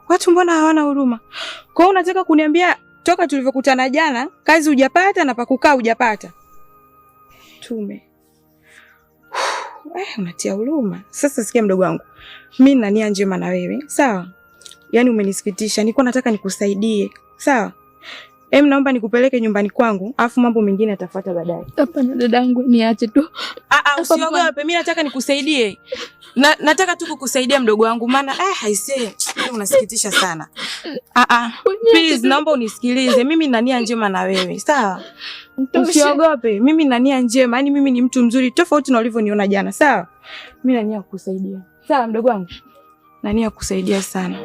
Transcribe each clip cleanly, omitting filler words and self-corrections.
Watu mbona hawana huruma? Kwa hiyo unataka kuniambia toka tulivyokutana jana kazi hujapata na pakukaa hujapata? Tume. Unatia huruma. Sasa sikia mdogo wangu. Mimi nina nia njema na wewe. Sawa? Yaani umenisikitisha. Nilikuwa nataka nikusaidie. Sawa? Naomba nikupeleke nyumbani kwangu, afu mambo mengine yatafuata baadaye. Hapana dadangu, niache tu. Usiogope, mimi nataka nikusaidie. Nataka tu kukusaidia mdogo wangu, maana haisee, unasikitisha sana. Please, naomba unisikilize. Mimi nina nia njema na wewe, sawa? Usiogope, mimi nina nia njema, yani mimi ni mtu mzuri tofauti na ulivyoniona jana, sawa? Mimi nina nia kukusaidia. Sawa mdogo wangu? Na nia kukusaidia sana.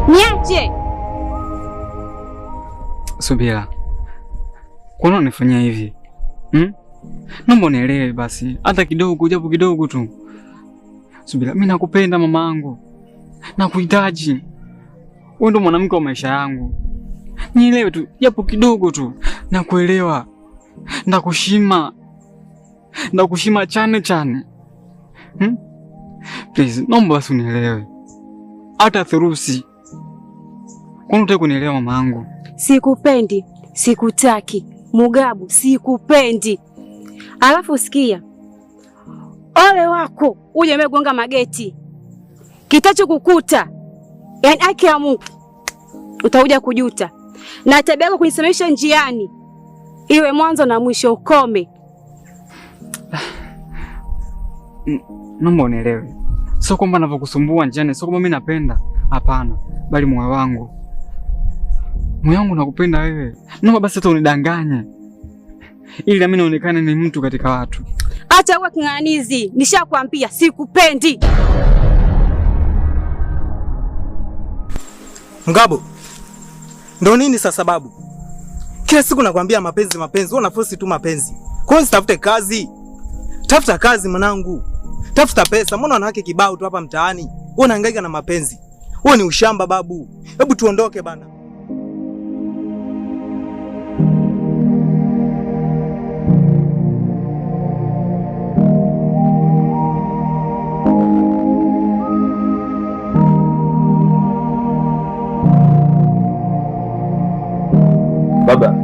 Niache. Subira. Kwa nini unifanyia hivi? Naomba unielewe basi, hata kidogo, japo kidogo tu. Subira, mimi nakupenda mamangu. Nakuhitaji. Wewe ndo mwanamke wa maisha yangu. Nielewe tu, japo kidogo tu. Nakuelewa. Ndakushima. Ndakushima chane. Please, naomba basi unielewe. Hata thurusi. Kwa nini unataka kunielewa mamangu? Sikupendi, sikutaki. Mugabu, sikupendi. Alafu sikia. Ole wako, uje umegonga mageti. Kitacho kukuta, yaani haki ya Mungu, utakuja kujuta. Na tabia yako kunisemesha njiani, iwe mwanzo na mwisho, ukome. Naomba unielewe. Sio kwamba ninavyokusumbua njiani, sio kwamba mimi napenda. Hapana, bali moyo wangu. Moyo wangu nakupenda wewe. Naomba basi hata unidanganye. Ili na mimi naonekane ni mtu katika watu. Acha uwe king'anizi, nishakwambia sikupendi. Mgabo. Ndio nini sasa sababu? Kila siku nakwambia mapenzi, wewe unaforce tu mapenzi. Kwa nini usitafute kazi? Tafuta kazi mwanangu. Tafuta pesa, mbona wanawake kibao tu hapa mtaani? Wewe unahangaika na mapenzi. Wewe ni ushamba babu. Hebu tuondoke bana. Baba,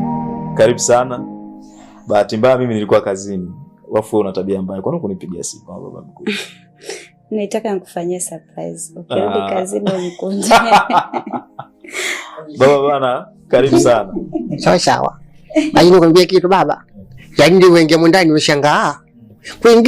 karibu sana. Bahati mbaya mimi nilikuwa kazini. Wafu una tabia mbaya. Kwa nini kunipigia simu baba mkuu? Naitaka nikufanyie surprise. Ukirudi kazini unikunje. Baba bana, karibu sana. Sawa. Lakini nikwambie kitu baba. Yaani ndio wengi ndani umeshangaa.